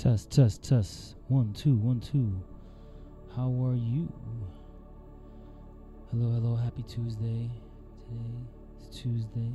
Test, test, test. 1, 2, 1, 2. How are you? Hello, hello. Happy Tuesday. Today is Tuesday.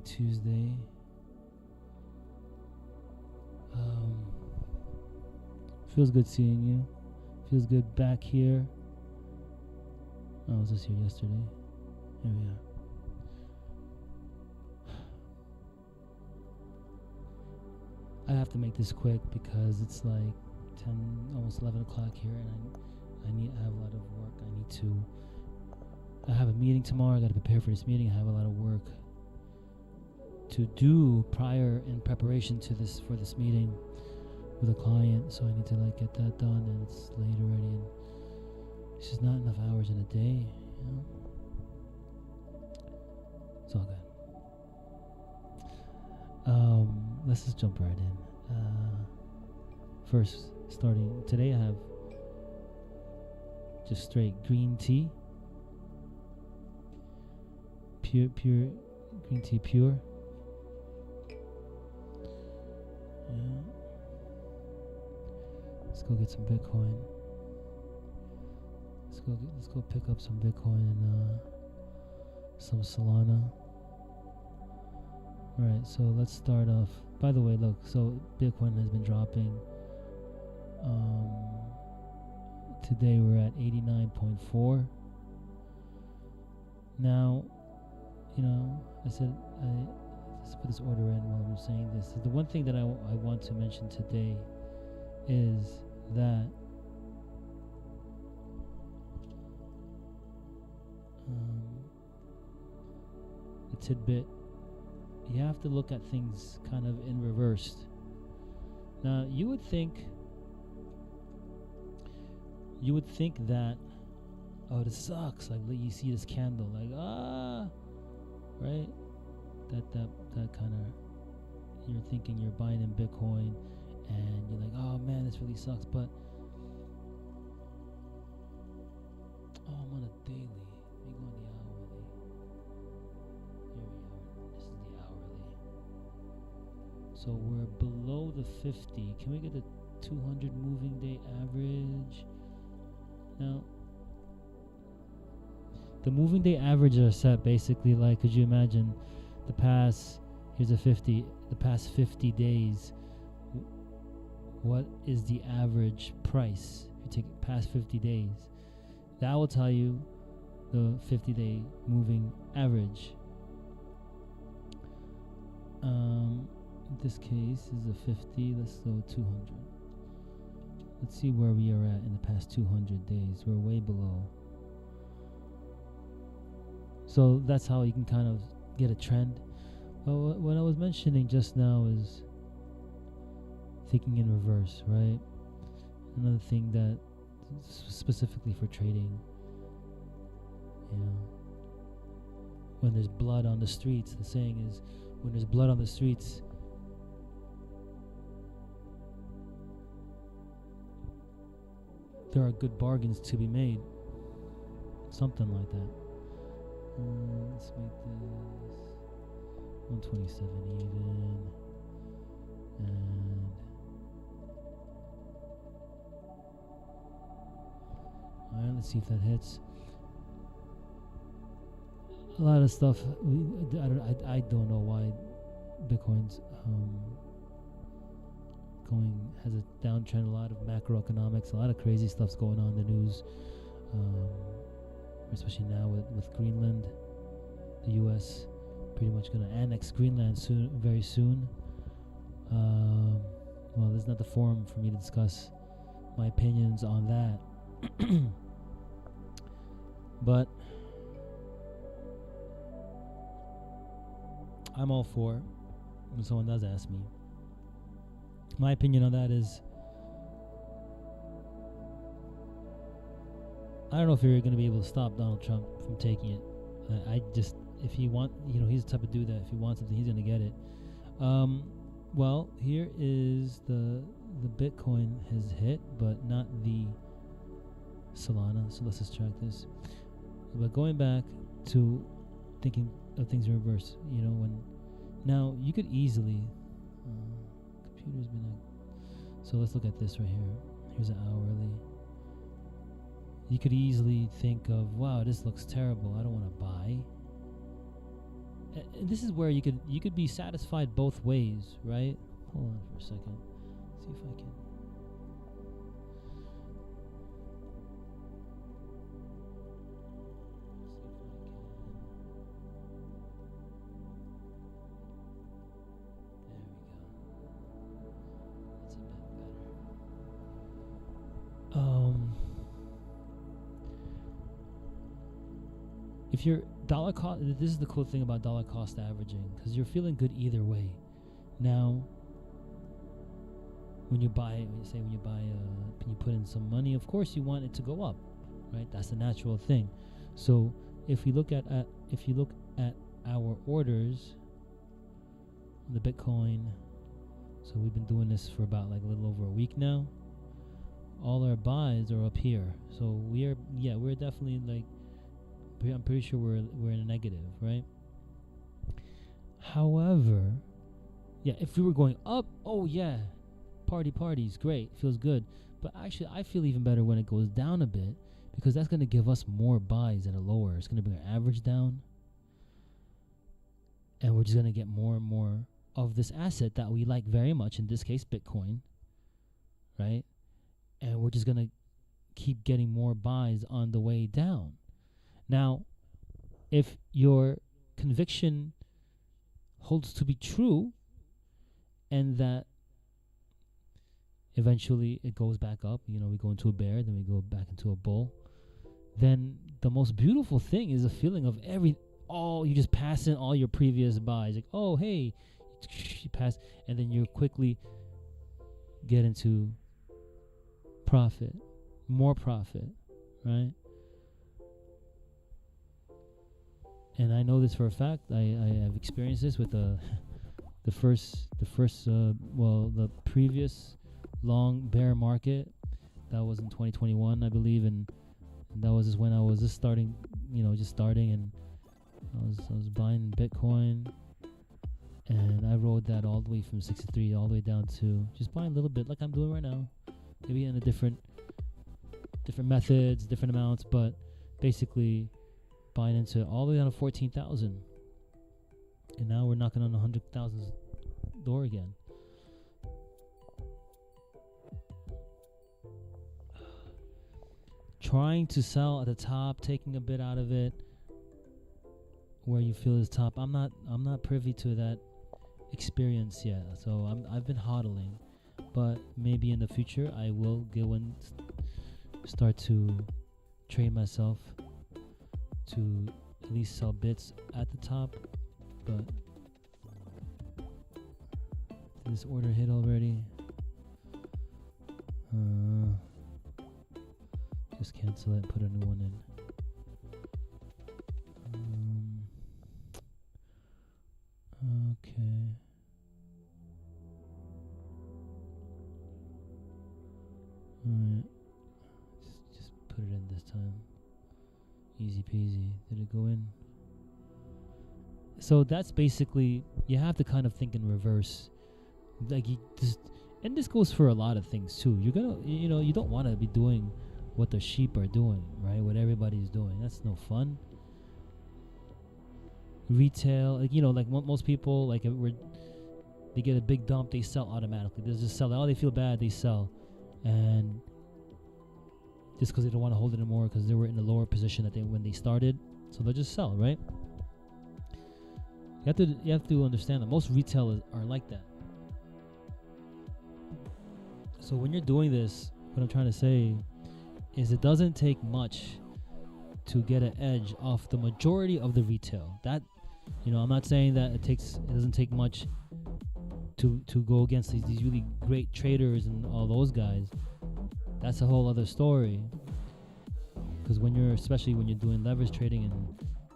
Tuesday. Feels good seeing you. Feels good back here. I was just here yesterday. Here we are. I have to make this quick because it's like 10, almost 11 o'clock here, and I have a lot of work. I have a meeting tomorrow. I got to prepare for this meeting. I have a lot of work to do prior in preparation to this for this meeting with a client. So I need to get that done, and it's late already, and it's just not enough hours in a day. It's all good. Let's just jump right in. First, starting today, I have just straight green tea, pure green tea, pure. Yeah. Let's go get some Bitcoin. Let's go pick up some Bitcoin and some Solana. Alright, so let's start off. By the way, look, so Bitcoin has been dropping. Today we're at 89.4. Now, I said let's put this order in while I'm saying this. The one thing that I want to mention today is that the tidbit. You have to look at things kind of in reverse. Now, you would think that, oh, this sucks. Like, you see this candle, right? That kind of, you're thinking you're buying in Bitcoin, and you're like, oh man, this really sucks. But, I'm on a daily. Let me go on the hourly. Here we are. This is the hourly. So we're below the 50. Can we get the 200 moving day average? Now, the moving day averages are set basically could you imagine the past 50 days, what is the average price? If you take it past 50 days, that will tell you the 50-day moving average. In this case is a 50. Let's go 200. Let's see where we are at in the past 200 days. We're way below. So that's how you can kind of get a trend. Well, what I was mentioning just now is thinking in reverse, right? Another thing that specifically for trading, when there's blood on the streets, the saying is, when there's blood on the streets, there are good bargains to be made. Something like that. Let's make this 127 even. And alright, let's see if that hits. A lot of stuff. I don't know why Bitcoin's has a downtrend. A lot of macroeconomics, a lot of crazy stuff's going on in the news, especially now with Greenland. The U.S. pretty much going to annex Greenland very soon. Well, this is not the forum for me to discuss my opinions on that. But I'm all for when someone does ask me. My opinion on that is, I don't know if you're going to be able to stop Donald Trump from taking it. If he he's the type of dude that if he wants something, he's going to get it. Well, here is the Bitcoin has hit, but not the Solana. So let's just track this. But going back to thinking of things in reverse, when Now you could easily computer's been like, so let's look at this right here. Here's an hourly. You could easily think of, wow, this looks terrible, I don't want to buy. And this is where you could be satisfied both ways, right? Hold on for a second. See if I can. If you're dollar cost, this is the cool thing about dollar cost averaging, because you're feeling good either way. Now, when you put in some money, of course you want it to go up, right? That's the natural thing. So if you look at our orders, the Bitcoin, so we've been doing this for about like a little over a week now. All our buys are up here, so we're definitely like. I'm pretty sure we're in a negative, right? However, if we were going up, oh yeah, parties, great, feels good. But actually, I feel even better when it goes down a bit, because that's going to give us more buys at a lower. It's going to bring our average down, and we're just going to get more and more of this asset that we like very much, in this case, Bitcoin, right? And we're just going to keep getting more buys on the way down. Now, if your conviction holds to be true, and that eventually it goes back up, we go into a bear, then we go back into a bull, then the most beautiful thing is a feeling of you just pass in all your previous buys. Like, oh, hey, you pass, and then you quickly get into profit, more profit, right? And I know this for a fact. I have experienced this with the previous long bear market. That was in 2021, I believe, and that was just when I was just starting, and I was buying Bitcoin, and I rode that all the way from 63 all the way down to just buying a little bit, like I'm doing right now, maybe in a different methods, different amounts, but basically buying into all the way down to 14,000, and now we're knocking on the 100,000 door again. Trying to sell at the top, taking a bit out of it, where you feel is top. I'm not privy to that experience yet, so I've been hodling, but maybe in the future I will go and start to train myself to at least sell bits at the top. But did this order hit already? Just cancel it and put a new one in. Okay. Alright. Just put it in this time. Easy peasy. Did it go in? So that's basically, you have to kind of think in reverse. Like and this goes for a lot of things too. You're gonna, you don't want to be doing what the sheep are doing, right? What everybody's doing. That's no fun. Retail, like most people, like they get a big dump, they sell automatically. They just sell. Oh, they feel bad, they sell, and just because they don't want to hold it anymore because they were in a lower position when they started, so they'll just sell, right? You have to understand that most retailers are like that. So when you're doing this, what I'm trying to say is it doesn't take much to get an edge off the majority of the retail. That, I'm not saying that it doesn't take much to go against these really great traders and all those guys. That's a whole other story. Because especially when you're doing leverage trading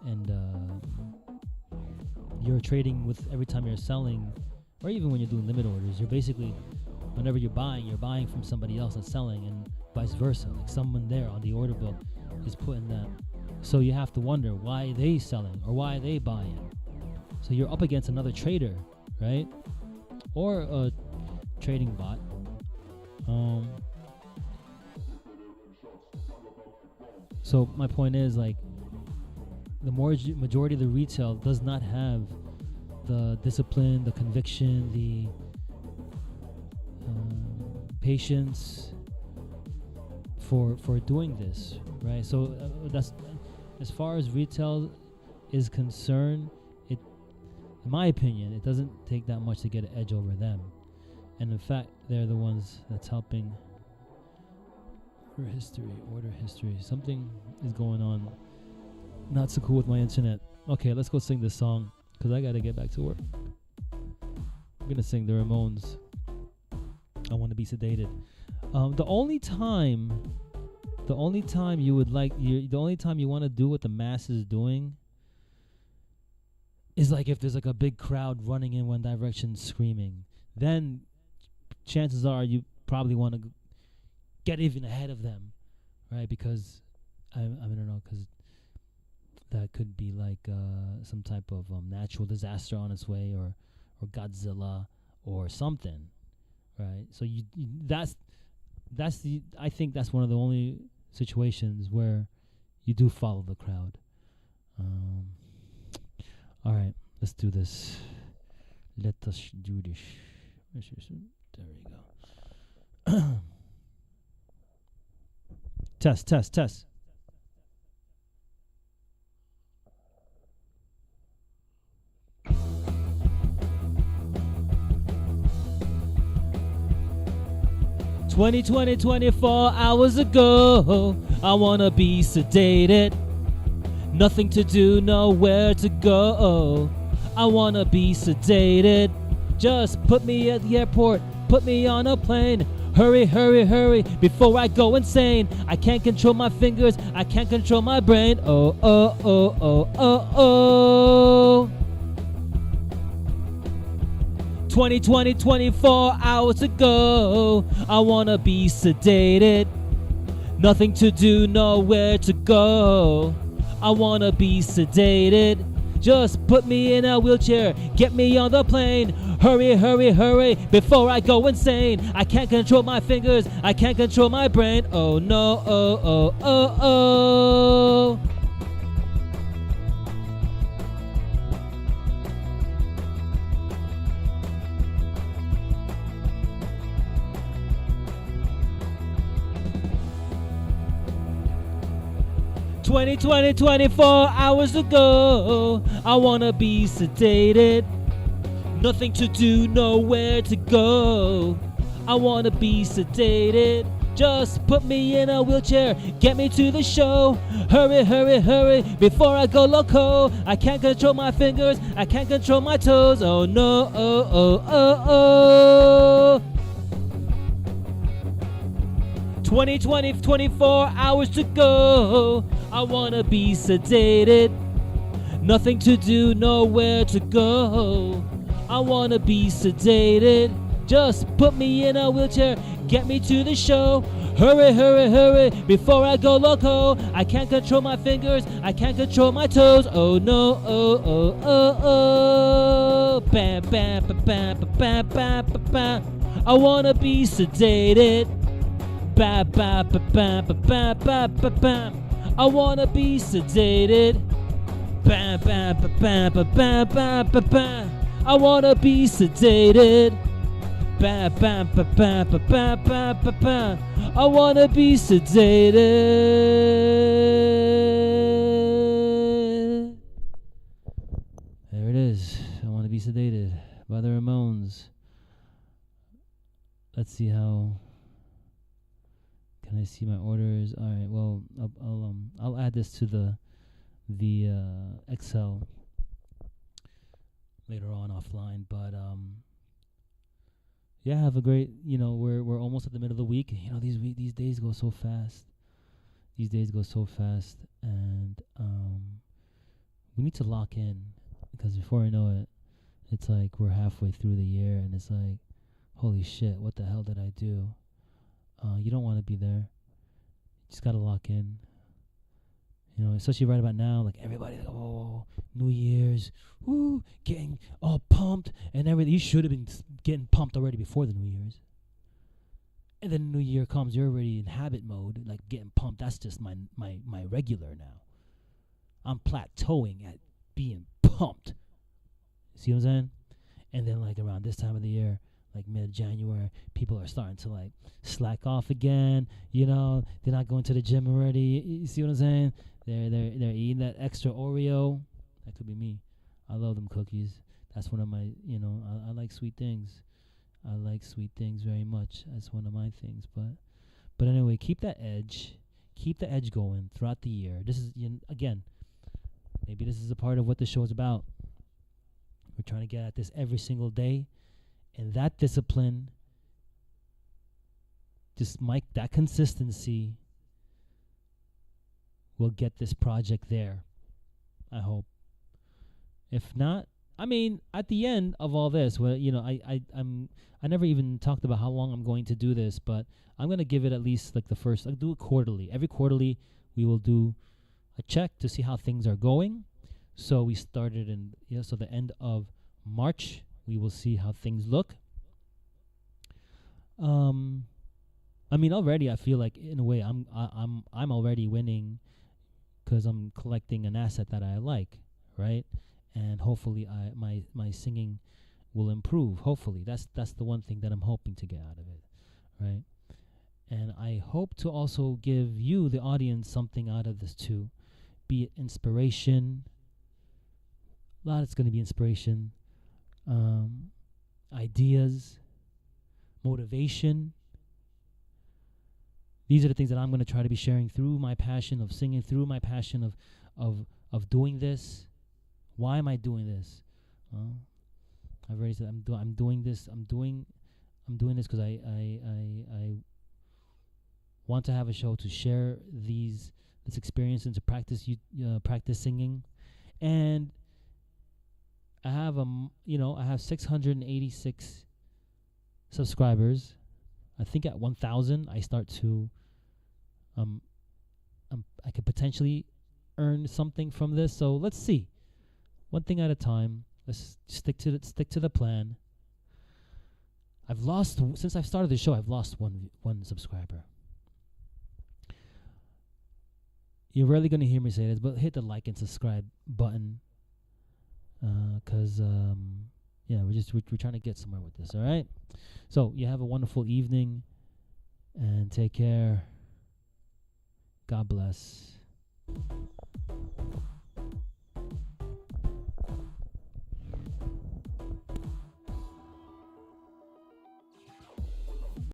and you're trading with every time you're selling, or even when you're doing limit orders, you're basically, whenever you're buying from somebody else that's selling, and vice versa. Like someone there on the order book is putting that. So you have to wonder, why are they selling or why are they buying? So you're up against another trader, right? Or a trading bot. So my point is, like, the majority of the retail does not have the discipline, the conviction, the patience for doing this, right? So that's, as far as retail is concerned, it, in my opinion, it doesn't take that much to get an edge over them. And in fact, they're the ones that's helping. Order history. Something is going on. Not so cool with my internet. Okay, let's go sing this song, because I got to get back to work. I'm going to sing the Ramones. I want to be sedated. The only time you would like, the only time you want to do what the mass is doing is like if there's like a big crowd running in one direction screaming. Then chances are you probably want to get even ahead of them, right? Because I don't know, because that could be like some type of natural disaster on its way, or Godzilla or something, right? So that's the, I think that's one of the only situations where you do follow the crowd. All right, let's do this. Let us do this. There we go. Test. 24 hours ago, I wanna be sedated. Nothing to do, nowhere to go. I wanna be sedated. Just put me at the airport, put me on a plane. Hurry, hurry, hurry, before I go insane. I can't control my fingers, I can't control my brain. Oh, oh, oh, oh, oh, oh. 24 hours ago, I wanna be sedated. Nothing to do, nowhere to go. I wanna be sedated. Just put me in a wheelchair, get me on the plane. Hurry, hurry, hurry, before I go insane. I can't control my fingers, I can't control my brain. Oh no, oh, oh, oh, oh. Twenty 24 hours ago, I wanna be sedated. Nothing to do, nowhere to go. I wanna be sedated. Just put me in a wheelchair, get me to the show. Hurry, hurry, hurry, before I go loco. I can't control my fingers, I can't control my toes. Oh no, oh, oh, oh, oh. 24 hours to go. I wanna be sedated. Nothing to do, nowhere to go. I wanna be sedated. Just put me in a wheelchair, get me to the show. Hurry, hurry, hurry, before I go loco. I can't control my fingers, I can't control my toes. Oh no, oh, oh, oh, oh. Bam, bam, bam, bam, bam, bam, bam, bam. I wanna be sedated. Ba, ba, ba, ba, ba, ba, ba, ba, ba. I wanna be sedated. Ba, ba, ba, ba, ba, ba, ba, ba, ba. I wanna be sedated. Ba, ba, ba, ba, ba, ba, ba, ba, ba. I wanna be sedated. There it is. I wanna be sedated by the Ramones. Let's see how. Can I see my orders? All right. Well, I'll add this to the Excel later on offline. But yeah, have a great. We're almost at the middle of the week. These days go so fast. And we need to lock in, because before I know it, it's like we're halfway through the year, and it's like, holy shit, what the hell did I do? You don't want to be there. You just got to lock in. You know, especially right about now, like everybody, like, oh, New Year's, woo, getting all pumped and everything. You should have been getting pumped already before the New Year's. And then the New Year comes, you're already in habit mode, like getting pumped. That's just my regular now. I'm plateauing at being pumped. See what I'm saying? And then like around this time of the year, like mid-January, people are starting to like slack off again. You know, they're not going to the gym already. You see what I'm saying? They're eating that extra Oreo. That could be me. I love them cookies. That's one of my, you know, I like sweet things. I like sweet things very much. That's one of my things. But anyway, keep that edge. Keep the edge going throughout the year. This is, again, maybe this is a part of what the show is about. We're trying to get at this every single day. And that discipline, that consistency will get this project there, I hope. If not, I mean, at the end of all this, well, you know, I never even talked about how long I'm going to do this, but I'm going to give it at least like I'll do it quarterly. Every quarterly, we will do a check to see how things are going. So we started so the end of March, we will see how things look. I mean, already I feel like in a way I'm already winning because I'm collecting an asset that I like, right? And hopefully my singing will improve. Hopefully, that's the one thing that I'm hoping to get out of it, right? And I hope to also give you, the audience, something out of this too, be it inspiration. A lot it's going to be inspiration, ideas, motivation. These are the things that I'm going to try to be sharing through my passion of singing, through my passion of doing this. Why am I doing this? I've already said I'm doing this. I'm doing this because I want to have a show to share this experience and to practice singing. And I have I have 686 subscribers. I think at 1,000 I start to I could potentially earn something from this. So let's see. One thing at a time. Let's stick to the plan. Since I've started the show, I've lost one subscriber. You're rarely going to hear me say this, but hit the like and subscribe button. Because we're trying to get somewhere with this. All right. So you have a wonderful evening, and take care. God bless.